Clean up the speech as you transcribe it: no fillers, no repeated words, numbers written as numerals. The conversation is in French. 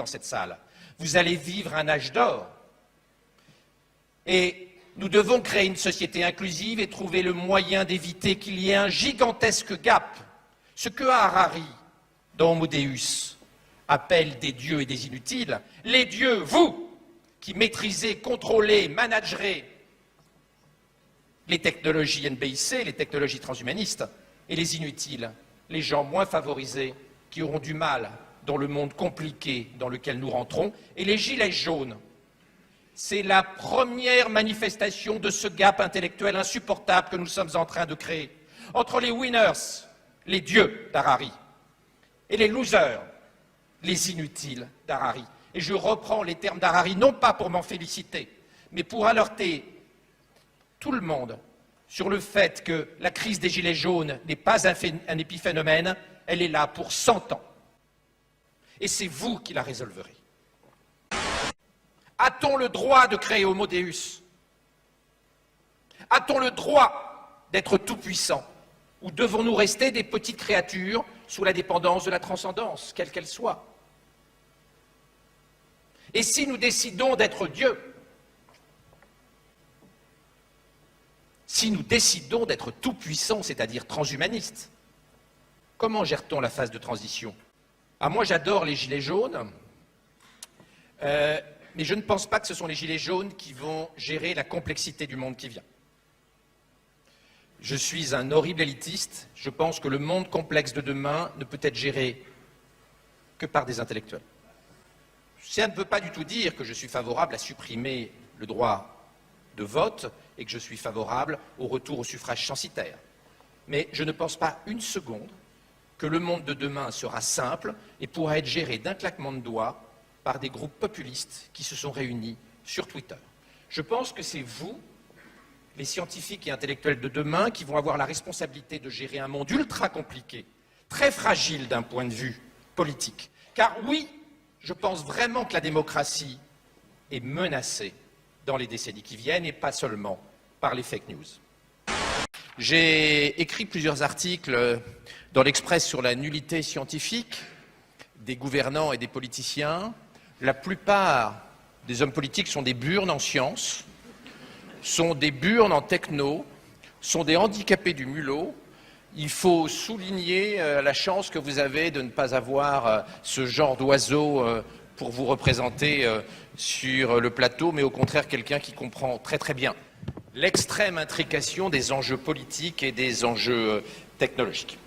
dans cette salle. Vous allez vivre un âge d'or. Et nous devons créer une société inclusive et trouver le moyen d'éviter qu'il y ait un gigantesque gap. Ce que Harari, dans Homo Deus, appelle des dieux et des inutiles, les dieux, vous, qui maîtrisez, contrôlez, managerez les technologies NBIC, les technologies transhumanistes, et les inutiles, les gens moins favorisés, qui auront du mal dans le monde compliqué dans lequel nous rentrons, et les gilets jaunes. C'est la première manifestation de ce gap intellectuel insupportable que nous sommes en train de créer entre les winners, les dieux d'Harari, et les losers, les inutiles d'Harari. Et je reprends les termes d'Harari, non pas pour m'en féliciter, mais pour alerter tout le monde sur le fait que la crise des Gilets jaunes n'est pas un épiphénomène, elle est là pour 100 ans. Et c'est vous qui la résolverez. A-t-on le droit de créer Homo Deus? A-t-on le droit d'être tout-puissant? Ou devons-nous rester des petites créatures sous la dépendance de la transcendance, quelle qu'elle soit? Et si nous décidons d'être Dieu, si nous décidons d'être tout-puissants, c'est-à-dire transhumanistes, comment gère-t-on la phase de transition? Ah, moi j'adore les gilets jaunes, mais je ne pense pas que ce sont les gilets jaunes qui vont gérer la complexité du monde qui vient. Je suis un horrible élitiste, je pense que le monde complexe de demain ne peut être géré que par des intellectuels. Ça ne veut pas du tout dire que je suis favorable à supprimer le droit de vote et que je suis favorable au retour au suffrage censitaire. Mais je ne pense pas une seconde que le monde de demain sera simple et pourra être géré d'un claquement de doigts par des groupes populistes qui se sont réunis sur Twitter. Je pense que c'est vous, les scientifiques et intellectuels de demain, qui vont avoir la responsabilité de gérer un monde ultra compliqué, très fragile d'un point de vue politique. Car oui, je pense vraiment que la démocratie est menacée dans les décennies qui viennent et pas seulement par les fake news. J'ai écrit plusieurs articles dans l'Express sur la nullité scientifique des gouvernants et des politiciens. La plupart des hommes politiques sont des burnes en sciences, sont des burnes en techno, sont des handicapés du mulot. Il faut souligner la chance que vous avez de ne pas avoir ce genre d'oiseau pour vous représenter sur le plateau, mais au contraire quelqu'un qui comprend très très bien l'extrême intrication des enjeux politiques et des enjeux technologiques.